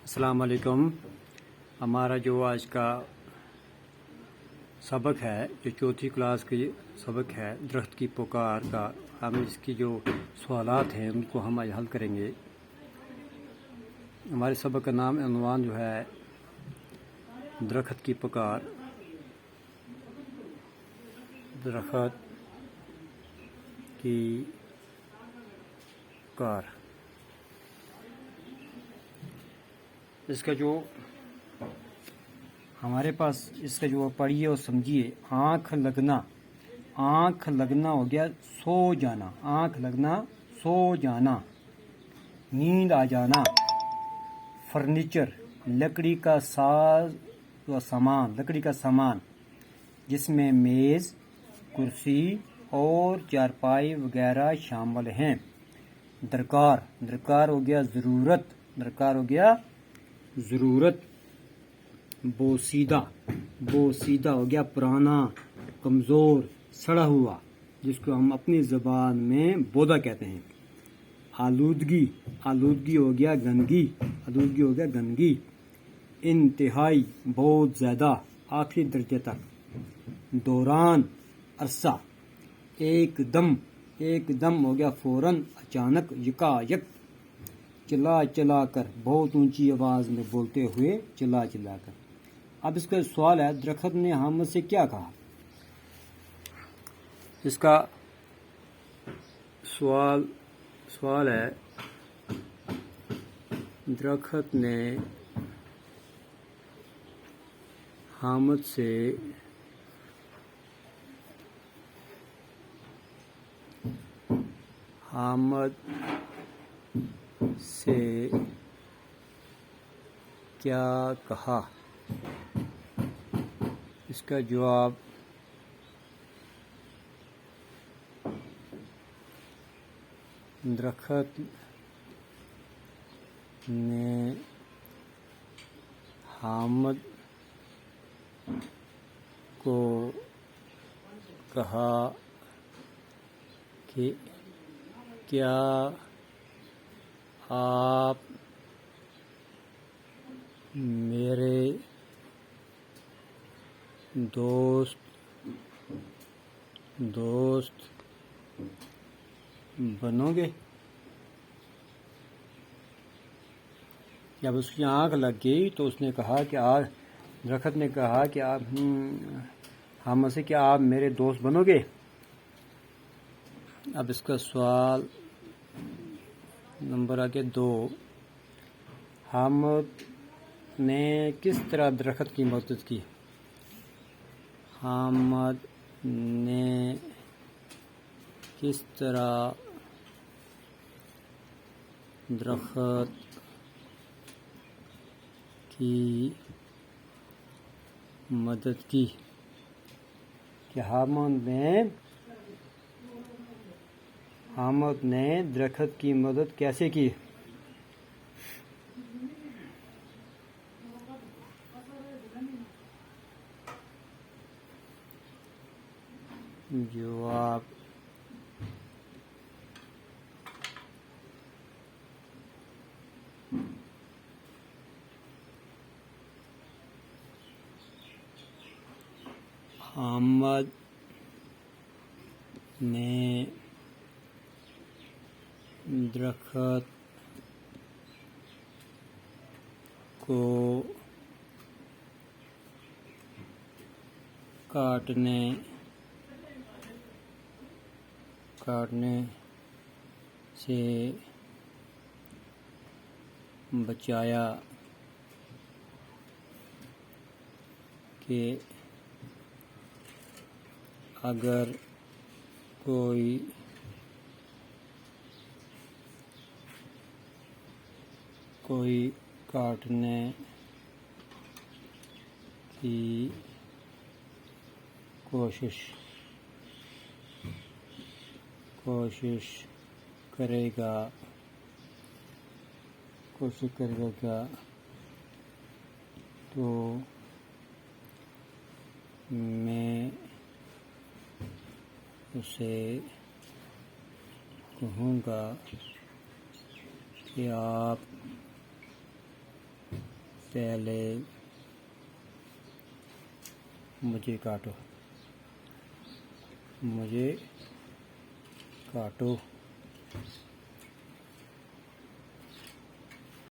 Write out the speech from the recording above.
السلام علیکم۔ ہمارا جو آج کا سبق ہے، جو چوتھی کلاس کی سبق ہے درخت کی پکار کا، ہم اس کی جو سوالات ہیں ان کو ہم آج حل کریں گے۔ ہمارے سبق کا نام عنوان جو ہے درخت کی پکار۔ درخت کی پکار، اس کا جو ہمارے پاس اس کا جو پڑھیے اور سمجھیے۔ آنکھ لگنا، آنکھ لگنا ہو گیا سو جانا، آنکھ لگنا سو جانا، نیند آ جانا۔ فرنیچر، لکڑی کا ساز و سامان، لکڑی کا سامان جس میں میز، کرسی اور چارپائی وغیرہ شامل ہیں۔ درکار، درکار ہو گیا ضرورت، درکار ہو گیا ضرورت۔ بوسیدہ، بوسیدہ ہو گیا پرانا، کمزور، سڑا ہوا، جس کو ہم اپنی زبان میں بودا کہتے ہیں۔ آلودگی، آلودگی ہو گیا گندگی، آلودگی ہو گیا گندگی۔ انتہائی، بہت زیادہ، آخری درجے تک۔ دوران، عرصہ۔ ایک دم، ایک دم ہو گیا فوراً، اچانک، یکا یک۔ چلا چلا کر، بہت اونچی آواز میں بولتے ہوئے، چلا چلا کر۔ اب اس کا سوال ہے، درخت نے حامد سے کیا کہا؟ اس کا سوال ہے، درخت نے حامد سے کیا کہا؟ اس کا جواب، درخت نے حامد کو کہا کہ کیا آپ میرے دوست بنو گے؟ جب اس کی آنکھ لگ گئی تو اس نے کہا کہ درخت نے کہا کہ آپ حامد سے کیا آپ میرے دوست بنو گے؟ اب اس کا سوال نمبر آگے 2، حامد نے کس طرح درخت کی مدد کی؟ حامد نے کس طرح درخت کی مدد کی؟ کہ حامد نے درخت کی مدد کیسے کی؟ جواب، حامد نے درخت کو کاٹنے سے بچایا کہ اگر کوئی کاٹنے کی کوشش کرے گا تو میں اسے کہوں گا کہ آپ پہلے مجھے کاٹو، مجھے کاٹو۔